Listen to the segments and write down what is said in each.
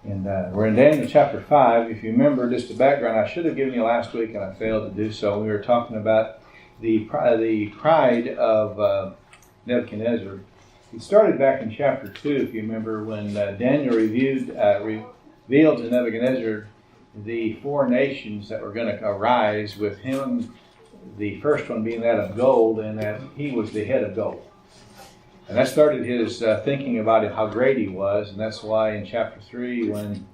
And we're in Daniel chapter 5. If you remember, just the background, I should have given you last week and I failed to do so. We were talking about the pride of Nebuchadnezzar. It started back in chapter 2, if you remember, when Daniel revealed to Nebuchadnezzar the four nations that were going to arise, with him, the first one being that of gold, and that he was the head of gold. And that started his thinking about how great he was, and that's why in chapter 3, when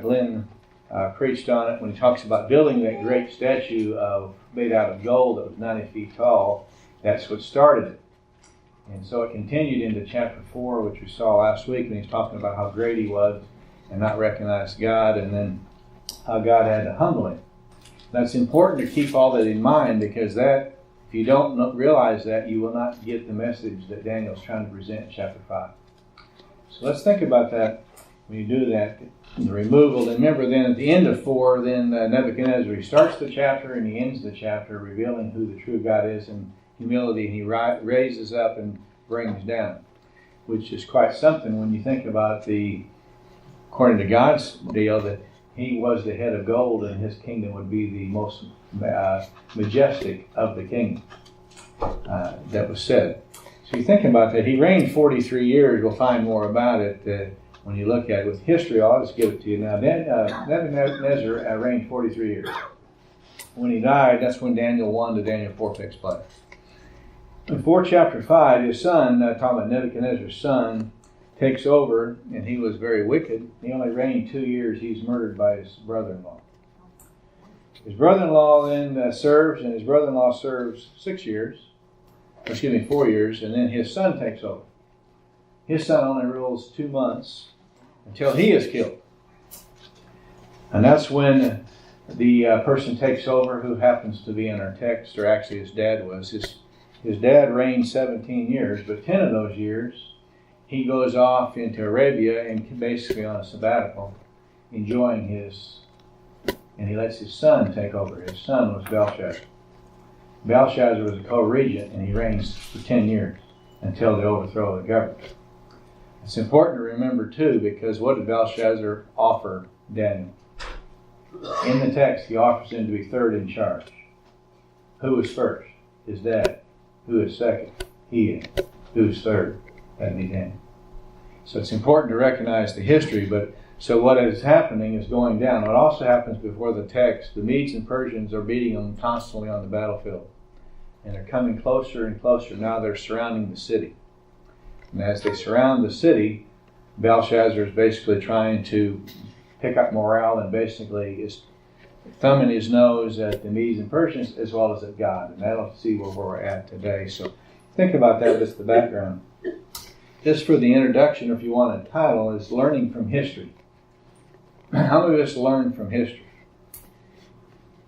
Glenn preached on it, when he talks about building that great statue made out of gold that was 90 feet tall, that's what started it. And so it continued into chapter 4, which we saw last week, when he's talking about how great he was and not recognized God, and then how God had to humble him. That's important to keep all that in mind, because that, if you don't realize that, you will not get the message that Daniel's trying to present in chapter 5. So let's think about that when you do that, the removal. And remember then at the end of 4, then Nebuchadnezzar, he starts the chapter and he ends the chapter revealing who the true God is in humility, and he raises up and brings down, which is quite something when you think about according to God's deal, that he was the head of gold and his kingdom would be the most majestic of the kingdom that was said. So you think about that. He reigned 43 years. We'll find more about it when you look at it. With history, I'll just give it to you now. Nebuchadnezzar reigned 43 years. When he died, that's when Daniel 1 to Daniel 4 takes place. Before chapter 5, his son, talking about Nebuchadnezzar's son, takes over, and he was very wicked. He only reigned 2 years. He's murdered by his brother-in-law. His brother-in-law then serves, and his brother-in-law serves 4 years, and then his son takes over. His son only rules 2 months until he is killed. And that's when the person takes over who happens to be in our text, or actually his dad was. His dad reigned 17 years, but 10 of those years he goes off into Arabia and basically on a sabbatical, enjoying and he lets his son take over. His son was Belshazzar. Belshazzar was a co-regent, and he reigns for 10 years until the overthrow of the government. It's important to remember, too, because what did Belshazzar offer Daniel? In the text, he offers him to be third in charge. Who was first? His dad. Who is second? He is. Who's third? That'd be Daniel. So it's important to recognize the history, but so what is happening is going down. What also happens before the text, the Medes and Persians are beating them constantly on the battlefield. And they're coming closer and closer. Now they're surrounding the city. And as they surround the city, Belshazzar is basically trying to pick up morale and basically is thumbing his nose at the Medes and Persians as well as at God. And that'll see where we're at today. So think about that as the background. Just for the introduction, or if you want a title, is Learning from History. How many of us learn from history?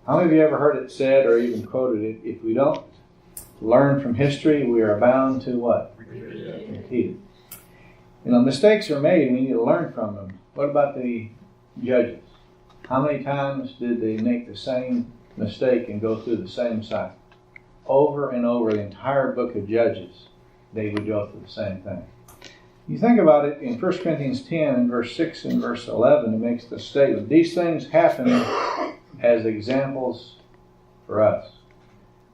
How many of you ever heard it said or even quoted it? If we don't learn from history, we are bound to what? Repeat it. Mistakes are made. We need to learn from them. What about the judges? How many times did they make the same mistake and go through the same cycle? Over and over, the entire book of Judges, they would go through the same thing. You think about it in 1 Corinthians 10, verse 6 and verse 11, it makes the statement, these things happen as examples for us.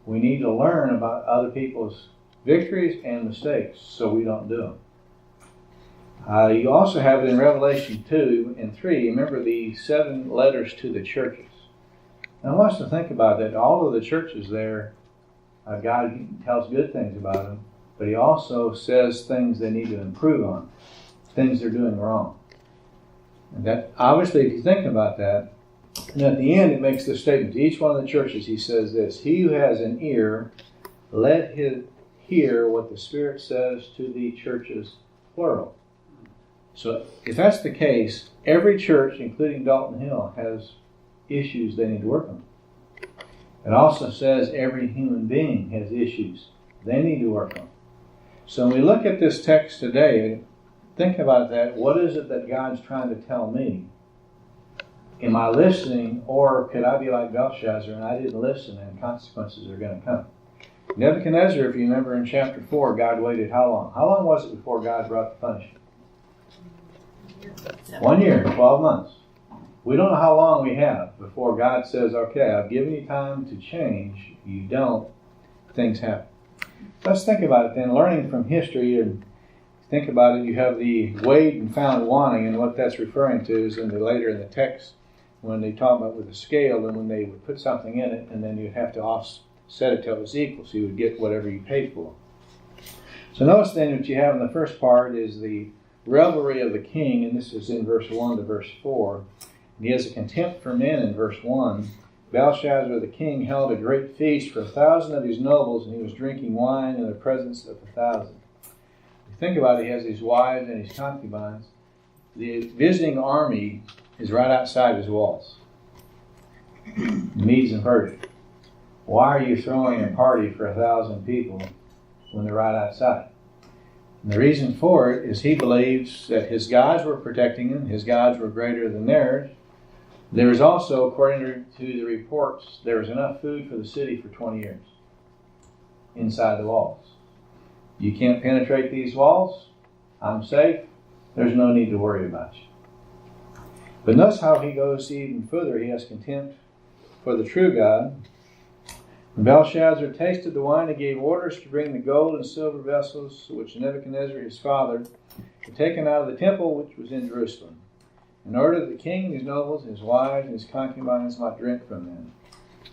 We need to learn about other people's victories and mistakes so we don't do them. You also have it in Revelation 2 and 3. Remember the 7 letters to the churches. Now I want us to think about that. All of the churches there, God tells good things about them, but he also says things they need to improve on, things they're doing wrong. And that, obviously, if you think about that, and at the end it makes this statement. To each one of the churches he says this, he who has an ear, let him hear what the Spirit says to the churches, plural. So if that's the case, every church, including Dalton Hill, has issues they need to work on. It also says every human being has issues they need to work on. So when we look at this text today, think about that. What is it that God's trying to tell me? Am I listening, or could I be like Belshazzar and I didn't listen and consequences are going to come? Nebuchadnezzar, if you remember in chapter 4, God waited how long? How long was it before God brought the punishment? 1 year, 12 months. We don't know how long we have before God says, okay, I've given you time to change. You don't, things happen. Let's think about it then. Learning from history, and think about it, you have the weighed and found wanting, and what that's referring to is later in the text when they talk about with a scale, and when they would put something in it, and then you'd have to offset it till it was equal, so you would get whatever you paid for. So notice then what you have in the first part is the revelry of the king, and this is in verse 1 to verse 4. And he has a contempt for men in verse 1. Belshazzar the king held a great feast for 1,000 of his nobles, and he was drinking wine in the presence of 1,000. You think about it, he has his wives and his concubines. The visiting army is right outside his walls. The Medes and Persians. Why are you throwing a party for 1,000 people when they're right outside? And the reason for it is he believes that his gods were protecting him, his gods were greater than theirs. There is also, according to the reports, there was enough food for the city for 20 years inside the walls. You can't penetrate these walls. I'm safe. There's no need to worry about you. But notice how he goes even further. He has contempt for the true God. When Belshazzar tasted the wine, he gave orders to bring the gold and silver vessels which Nebuchadnezzar his father had taken out of the temple which was in Jerusalem, in order that the king and his nobles, his wives, and his concubines might drink from them.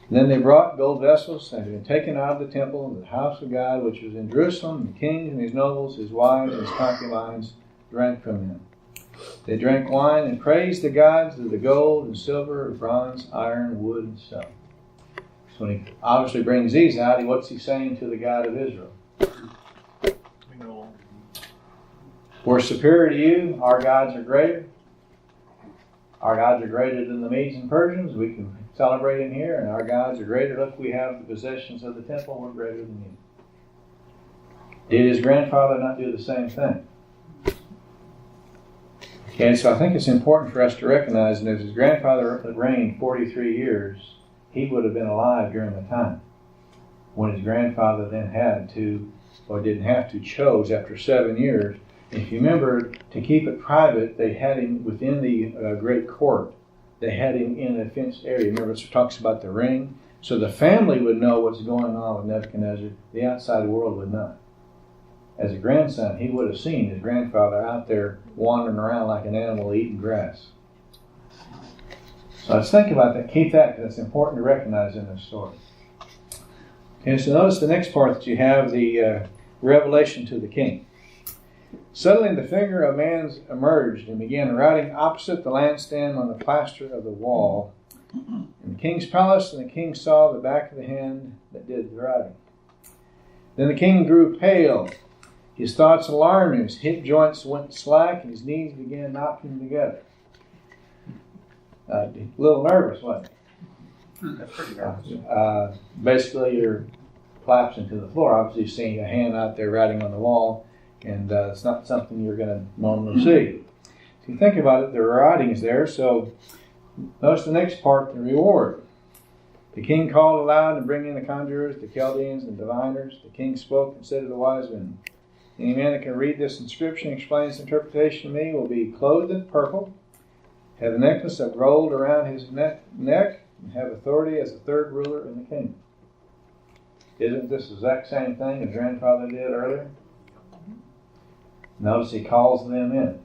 And then they brought gold vessels that had been taken out of the temple into the house of God which was in Jerusalem, and the king and his nobles, his wives, and his concubines drank from them. They drank wine and praised the gods of the gold and silver, bronze, iron, wood, and stone. So when he obviously brings these out, what's he saying to the God of Israel? We're superior to you. Our gods are greater. Our gods are greater than the Medes and Persians. We can celebrate in here, and our gods are greater. Look, we have the possessions of the temple. We're greater than you. Did his grandfather not do the same thing? And so I think it's important for us to recognize that if his grandfather had reigned 43 years, he would have been alive during the time when his grandfather then had to, or didn't have to, chose after 7 years. If you remember, to keep it private, they had him within the great court. They had him in a fenced area. Remember, it talks about the ring. So the family would know what's going on with Nebuchadnezzar. The outside world would not. As a grandson, he would have seen his grandfather out there wandering around like an animal eating grass. So let's think about that. Keep that, because it's important to recognize in this story. Okay, so notice the next part that you have, the revelation to the king. Suddenly the finger of man emerged and began writing opposite the lampstand on the plaster of the wall. In the king's palace, and the king saw the back of the hand that did the writing. Then the king grew pale. His thoughts alarmed him. His hip joints went slack, and his knees began knocking together. A little nervous, wasn't he? That's pretty nervous. Basically, you're collapsing to the floor. Obviously, you're seeing a hand out there writing on the wall, and it's not something you're going to normally see. So you think about it, there are writings there. So notice the next part, the reward. The king called aloud and bring in the conjurers, the Chaldeans, and diviners. The king spoke and said to the wise men, any man that can read this inscription and explain its interpretation to me will be clothed in purple, have a necklace of gold around his neck, and have authority as the third ruler in the kingdom. Isn't this the exact same thing his grandfather did earlier? Notice he calls them in.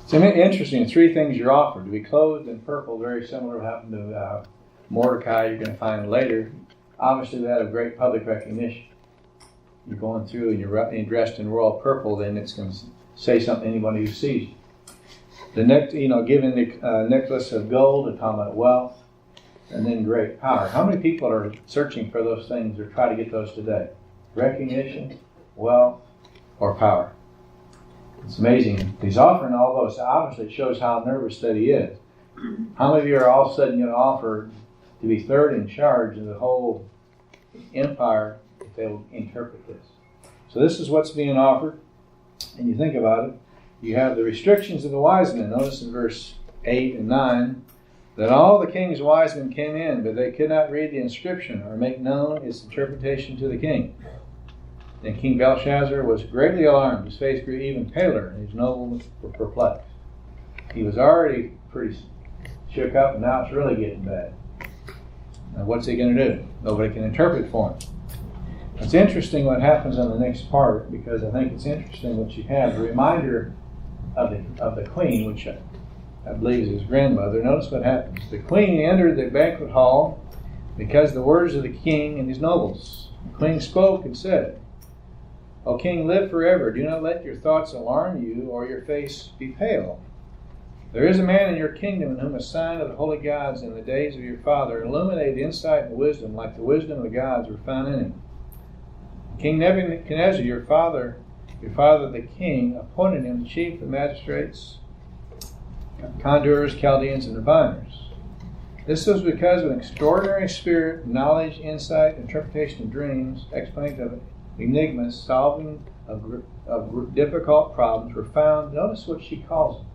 It's interesting, 3 things you're offered. To be clothed in purple, very similar to what happened to Mordecai, you're going to find later. Obviously that of great public recognition. You're going through and you're dressed in royal purple, then it's going to say something to anybody who sees you. The given the necklace of gold, a talking about wealth, and then great power. How many people are searching for those things or try to get those today? Recognition, wealth, or power. It's amazing. He's offering all those. Obviously, it shows how nervous that he is. How many of you are all of a sudden going to offer to be third in charge of the whole empire if they'll interpret this? So this is what's being offered. And you think about it. You have the restrictions of the wise men. Notice in verse 8 and 9 that all the king's wise men came in, but they could not read the inscription or make known its interpretation to the king. Then King Belshazzar was greatly alarmed. His face grew even paler, and his nobles were perplexed. He was already pretty shook up, and now it's really getting bad. Now what's he going to do? Nobody can interpret for him. It's interesting what happens on the next part, because I think it's interesting what you have. A reminder of the queen, which I believe is his grandmother. Notice what happens. The queen entered the banquet hall because the words of the king and his nobles. The queen spoke and said, O king, live forever. Do not let your thoughts alarm you, or your face be pale. There is a man in your kingdom in whom a sign of the holy gods in the days of your father illuminated insight and wisdom, like the wisdom of the gods were found in him. King Nebuchadnezzar, your father the king, appointed him chief of magistrates, conjurers, Chaldeans, and diviners. This was because of an extraordinary spirit, knowledge, insight, interpretation of dreams, explanation of enigmas, solving of difficult problems were found. Notice what she calls them.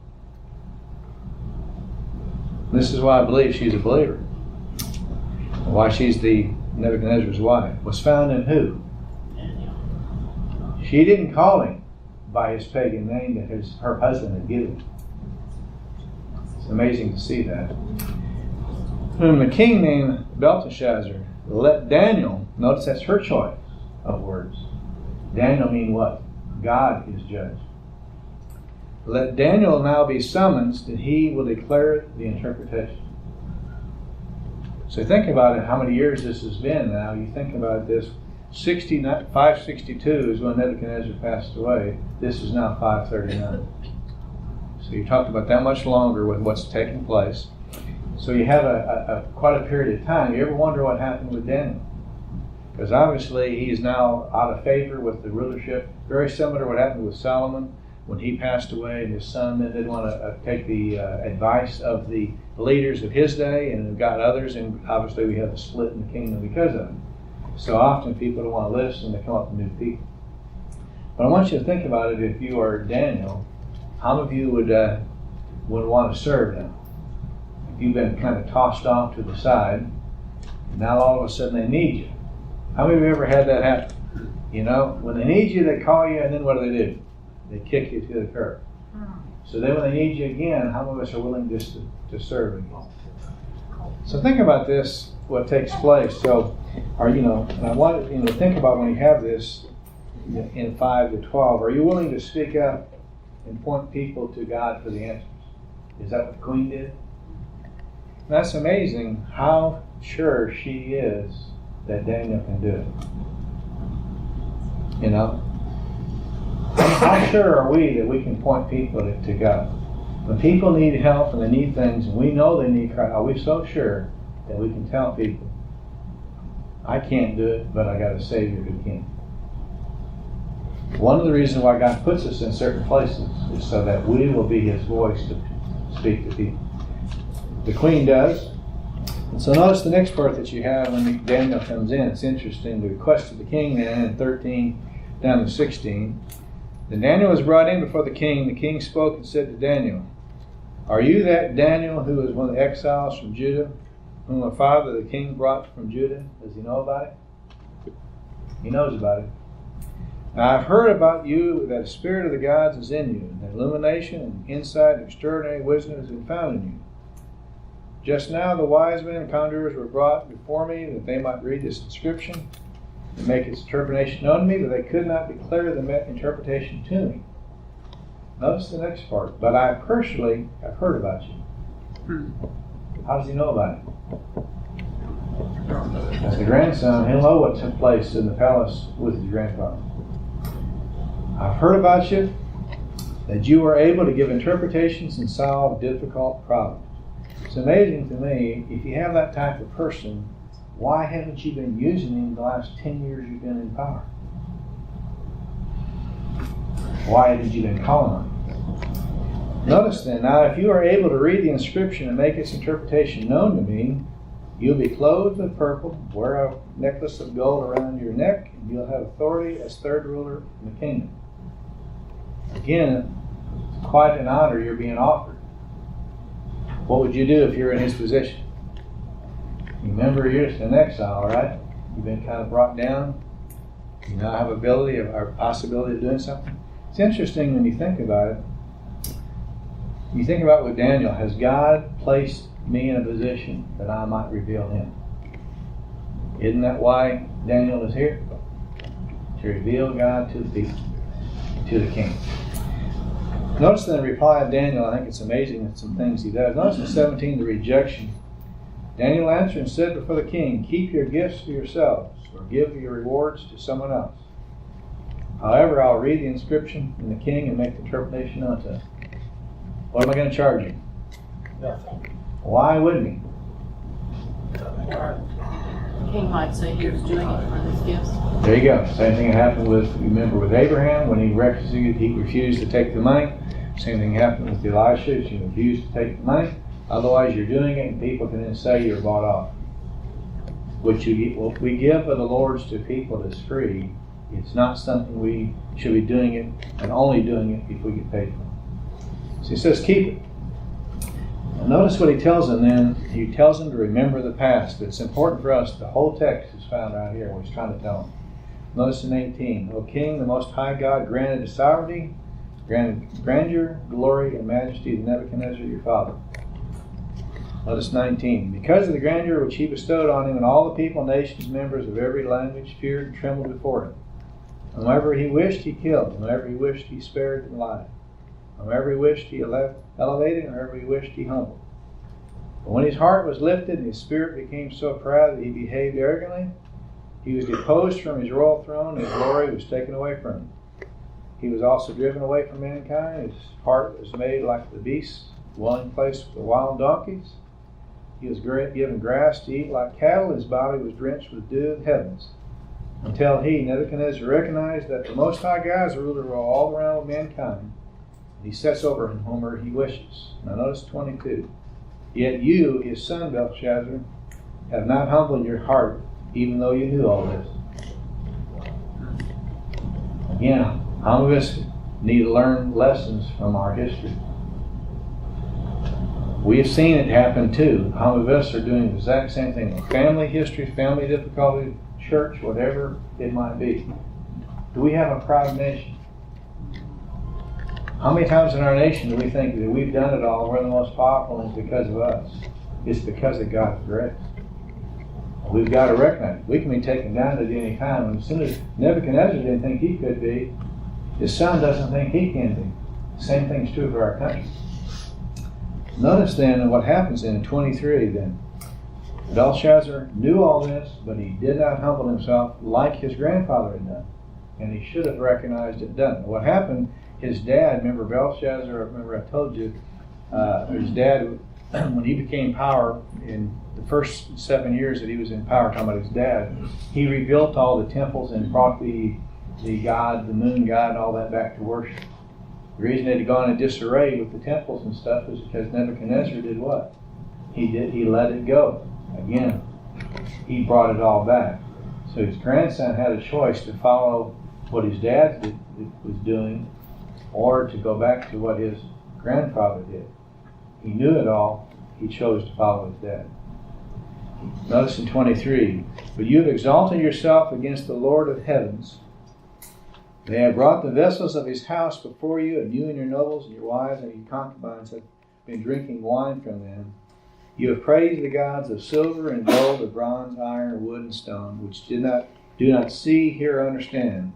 This is why I believe she's a believer. Why she's the Nebuchadnezzar's wife. Was found in who? She didn't call him by his pagan name that her husband had given him. It's amazing to see that. Whom the king named Belteshazzar let Daniel, notice that's her choice of words. Daniel mean what? God is judge. Let Daniel now be summoned, that he will declare the interpretation. So think about it, how many years this has been now. You think about this, 562 is when Nebuchadnezzar passed away. This is now 539. So you talked about that much longer with what's taking place. So you have quite a period of time. You ever wonder what happened with Daniel? Because obviously he is now out of favor with the rulership. Very similar to what happened with Solomon when he passed away, and his son then didn't want to take the advice of the leaders of his day, and got others, and obviously we have a split in the kingdom because of it. So often people don't want to listen, they come up with new people. But I want you to think about it. If you are Daniel, how many of you would want to serve now? If you've been kind of tossed off to the side, now all of a sudden they need you. How many of you ever had that happen? You know, when they need you, they call you, and then what do? They kick you to the curb. So then when they need you again, how many of us are willing just to serve again? So think about this, what takes place. So, and I want you to think about when you have this in 5 to 12, are you willing to speak up and point people to God for the answers? Is that what the queen did? That's amazing how sure she is that Daniel can do it. You know? How sure are we that we can point people to God? When people need help and they need things, and we know they need Christ, are we so sure that we can tell people, I can't do it, but I got a Savior who can? One of the reasons why God puts us in certain places is so that we will be His voice to speak to people. The queen does. And so notice the next part that you have when Daniel comes in. It's interesting. The request of the king then in 13 down to 16. Then Daniel was brought in before the king. The king spoke and said to Daniel, Are you that Daniel who was one of the exiles from Judah, whom the father of the king brought from Judah? Does he know about it? He knows about it. Now I've heard about you that the spirit of the gods is in you, and that illumination and insight and extraordinary wisdom has been found in you. Just now the wise men and conjurers were brought before me that they might read this inscription and make its interpretation known to me, but they could not declare the interpretation to me. Notice the next part. But I personally have heard about you. How does he know about it? As the grandson, he'll know what took place in the palace with his grandfather. I've heard about you, that you are able to give interpretations and solve difficult problems. It's amazing to me, if you have that type of person, why haven't you been using him the last 10 years you've been in power? Why haven't you been calling on him? Notice then, now if you are able to read the inscription and make its interpretation known to me, you'll be clothed with purple, wear a necklace of gold around your neck, and you'll have authority as third ruler in the kingdom. Again, it's quite an honor you're being offered. What would you do if you're in his position? Remember, you're just an exile, right? You've been kind of brought down. You now have ability or possibility of doing something. It's interesting when you think about it. You think about with Daniel, has God placed me in a position that I might reveal him? Isn't that why Daniel is here? To reveal God to the people, to the king. Notice in the reply of Daniel, I think it's amazing that some things he does. Notice in 17, the rejection. Daniel answered and said before the king, keep your gifts for yourselves, or give your rewards to someone else. However, I'll read the inscription from the king and make the interpretation unto him. What am I going to charge you? Nothing. Why wouldn't he? The king might say he was doing it for his gifts. There you go. Same thing happened with Abraham when he refused to take the money. Same thing happened with Elisha. He refused to take the money. Otherwise, you're doing it, and people can then say you're bought off. What we give of the Lord's to people that's free. It's not something we should be doing it and only doing it if we get paid for it. So he says, keep it. Now notice what he tells them then. He tells them to remember the past. But it's important for us. The whole text is found right here, what he's trying to tell them. Notice in 18, O King, the Most High God granted to sovereignty, granted grandeur, glory, and majesty to Nebuchadnezzar your father. Notice 19, because of the grandeur which he bestowed on him, and all the people, nations, members of every language feared and trembled before him. Whomever he wished, he killed. Whomever he wished, he spared and lied. Whomever he wished, he elevated. Whomever he wished, he humbled. But when his heart was lifted and his spirit became so proud that he behaved arrogantly, he was deposed from his royal throne, and his glory was taken away from him. He was also driven away from mankind. His heart was made like the beasts, dwelling place with the wild donkeys. He was given grass to eat like cattle. His body was drenched with dew of heavens. Until he, Nebuchadnezzar, recognized that the Most High God is the ruler of all around of mankind. He sets over him whomever he wishes. Now notice 22. Yet you, his son Belshazzar, have not humbled your heart, even though you knew all this. Again, how many of us need to learn lessons from our history? We have seen it happen too. How many of us are doing the exact same thing? Family history, family difficulty, church, whatever it might be. Do we have a proud nation? How many times in our nation do we think that we've done it all, we're the most powerful, and it's because of us? It's because of God's grace. We've got to recognize it. We can be taken down at any time. And as soon as Nebuchadnezzar didn't think he could be, his son doesn't think he can be. The same thing's true for our country. Notice then what happens in 23 then. Belshazzar knew all this, but he did not humble himself like his grandfather had done. And he should have recognized it done. What happened, his dad, remember Belshazzar, I told you, his dad, when he became power in the first 7 years that he was in power, talking about his dad, he rebuilt all the temples and brought the god, the moon god, and all that back to worship. The reason it had gone in disarray with the temples and stuff is because Nebuchadnezzar did what? He let it go. Again, he brought it all back. So his grandson had a choice to follow what his dad was doing or to go back to what his grandfather did. He knew it all. He chose to follow his dad. Notice in 23, but you have exalted yourself against the Lord of heavens. They have brought the vessels of his house before you, and you and your nobles and your wives and your concubines have been drinking wine from them. You have praised the gods of silver and gold, of bronze, iron, wood, and stone, which do not see, hear, or understand.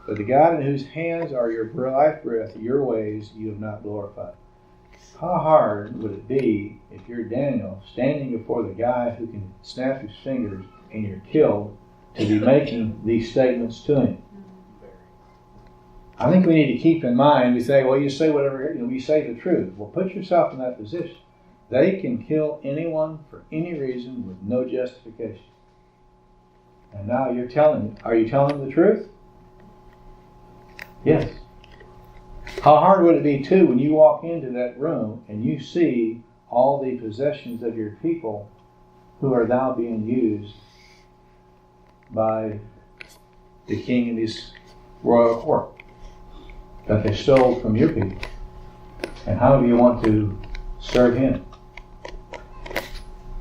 But the God in whose hands are your life breath, your ways you have not glorified. How hard would it be if you're Daniel, standing before the guy who can snap his fingers and you're killed, to be making these statements to him? I think we need to keep in mind, we say, well, you say whatever, we say the truth. Well, put yourself in that position. They can kill anyone for any reason with no justification. And now are you telling the truth? Yes. How hard would it be too when you walk into that room and you see all the possessions of your people who are now being used by the king and his royal court that they stole from your people? And how do you want to serve him?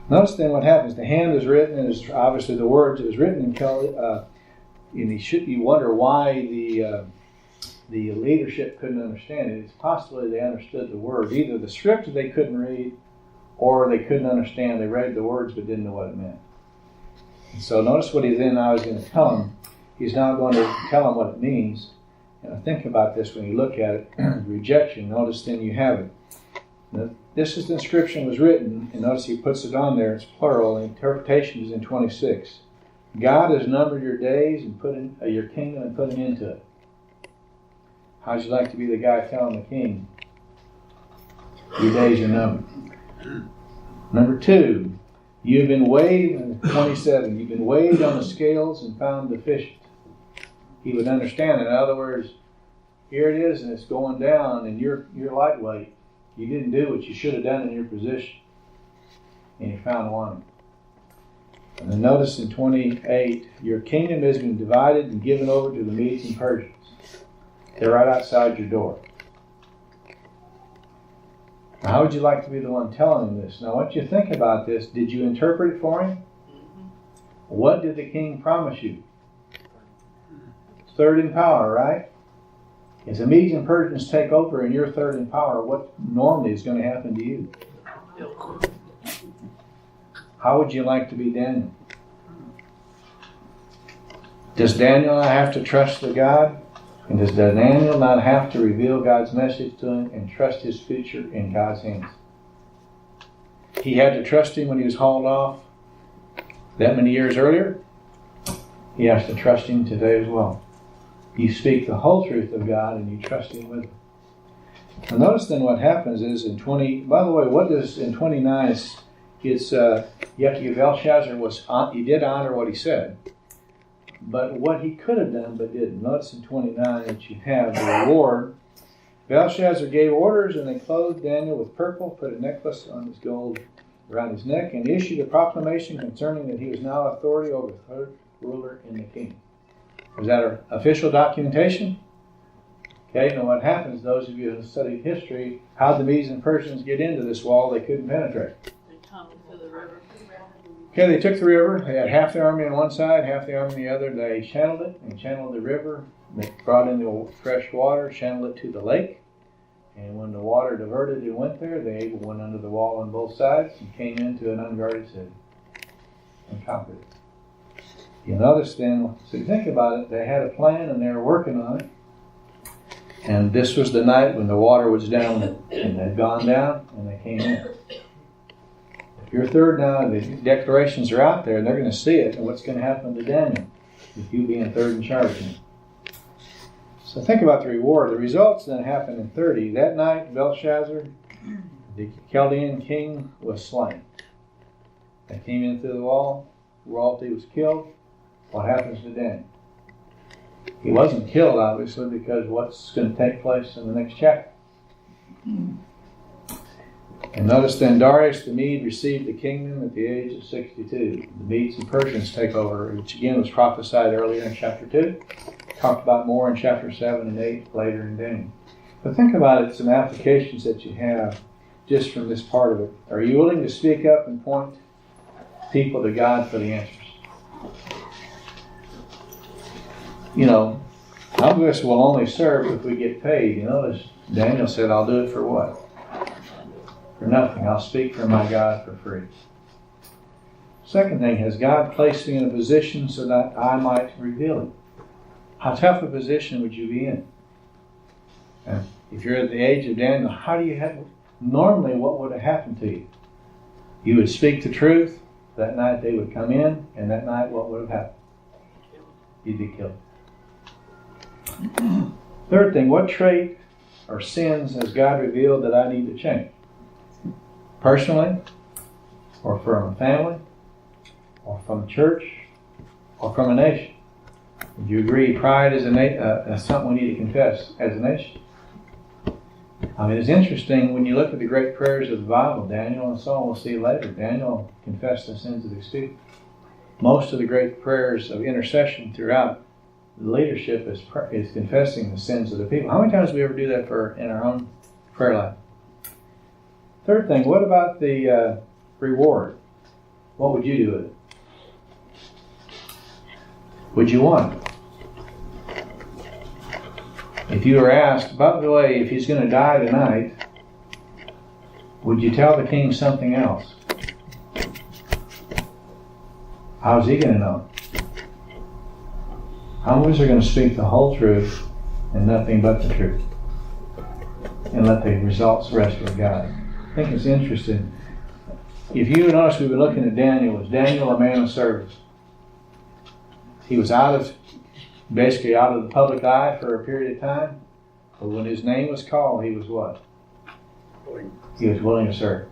Notice then what happens. The hand is written, and is obviously the words. It was written in you wonder why the leadership couldn't understand it. It's possibly they understood the word. Either the scripture they couldn't read, or they couldn't understand. They read the words but didn't know what it meant. And so notice what he's in. I was going to tell him. He's now going to tell him what it means. And I think about this when you look at it. Rejection. Notice then you have it. Now, this is the inscription was written, and notice he puts it on there. It's plural. The interpretation is in 26. God has numbered your days and put in your kingdom and put an end to it. How'd you like to be the guy telling the king, your days are numbered? Number 2, you've been weighed, 27, you've been weighed on the scales and found deficient. He would understand it. In other words, here it is and it's going down and you're lightweight. You didn't do what you should have done in your position. And you found wanting. And then notice in 28, your kingdom has been divided and given over to the Medes and Persians. They're right outside your door. Now, how would you like to be the one telling him this? Now, what you think about this, did you interpret it for him? What did the king promise you? Third in power, right? As the Medes and Persians take over and you're third in power, what normally is going to happen to you? How would you like to be Daniel? Does Daniel not have to trust the God? And does Daniel not have to reveal God's message to him and trust his future in God's hands? He had to trust him when he was hauled off that many years earlier. He has to trust him today as well. You speak the whole truth of God and you trust him with it. Now notice then what happens is in 20, by the way, what does in 29, it's you have to give Belshazzar, he did honor what he said. But what he could have done but didn't. Notice in 29 that you have the reward. Belshazzar gave orders and they clothed Daniel with purple, put a necklace on his gold around his neck, and issued a proclamation concerning that he was now authority over the third ruler in the kingdom. Was that an official documentation? Okay, now what happens, those of you who studied history, how did the Medes and Persians get into this wall they couldn't penetrate? They tunneled through the river. Okay, they took the river. They had half the army on one side, half the army on the other. They channeled it and channeled the river. They brought in the fresh water, channeled it to the lake. And when the water diverted and went there, they went under the wall on both sides and came into an unguarded city and conquered it. You notice then, so you think about it, they had a plan and they were working on it. And this was the night when the water was down and they'd gone down and they came in. If you're third now, the declarations are out there and they're going to see it. And what's going to happen to Daniel with you being third in charge? So think about the reward. The results then happened in 30. That night, Belshazzar, the Chaldean king, was slain. They came in through the wall. Royalty was killed. What happens to Daniel? He wasn't killed, obviously, because what's going to take place in the next chapter. And notice then Darius the Mede received the kingdom at the age of 62. The Medes and Persians take over, which again was prophesied earlier in chapter 2. Talked about more in chapter 7 and 8 later in Daniel. But think about it, some applications that you have just from this part of it. Are you willing to speak up and point people to God for the answers? You know, some of us will only serve if we get paid. You notice Daniel said, I'll do it for what? For nothing. I'll speak for my God for free. Second thing, has God placed me in a position so that I might reveal it? How tough a position would you be in? And if you're at the age of Daniel, how do you have, normally what would have happened to you? You would speak the truth. That night they would come in, and that night what would have happened? You'd be killed. Third thing, what trait or sins has God revealed that I need to change? Personally, or from a family, or from a church, or from a nation? Would you agree pride is something we need to confess as a nation? I mean, it's interesting when you look at the great prayers of the Bible, Daniel and so on, we'll see later, Daniel confessed the sins of his people. Most of the great prayers of intercession throughout the leadership is confessing the sins of the people. How many times do we ever do that in our own prayer life? Third thing, what about the reward? What would you do with it? Would you want it? you were asked, by the way, if he's going to die tonight, would you tell the king something else? How's he going to know? How is he going to speak the whole truth and nothing but the truth? And let the results rest with God. I think it's interesting. If you notice, we were looking at Daniel. Was Daniel a man of service? He was basically out of the public eye for a period of time. But when his name was called, he was what? He was willing to serve.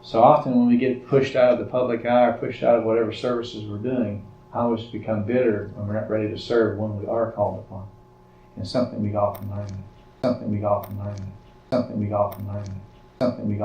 So often when we get pushed out of the public eye or pushed out of whatever services we're doing, I always become bitter when we're not ready to serve when we are called upon. And something we often learn. Something we often learn. Something we often learn. Something we often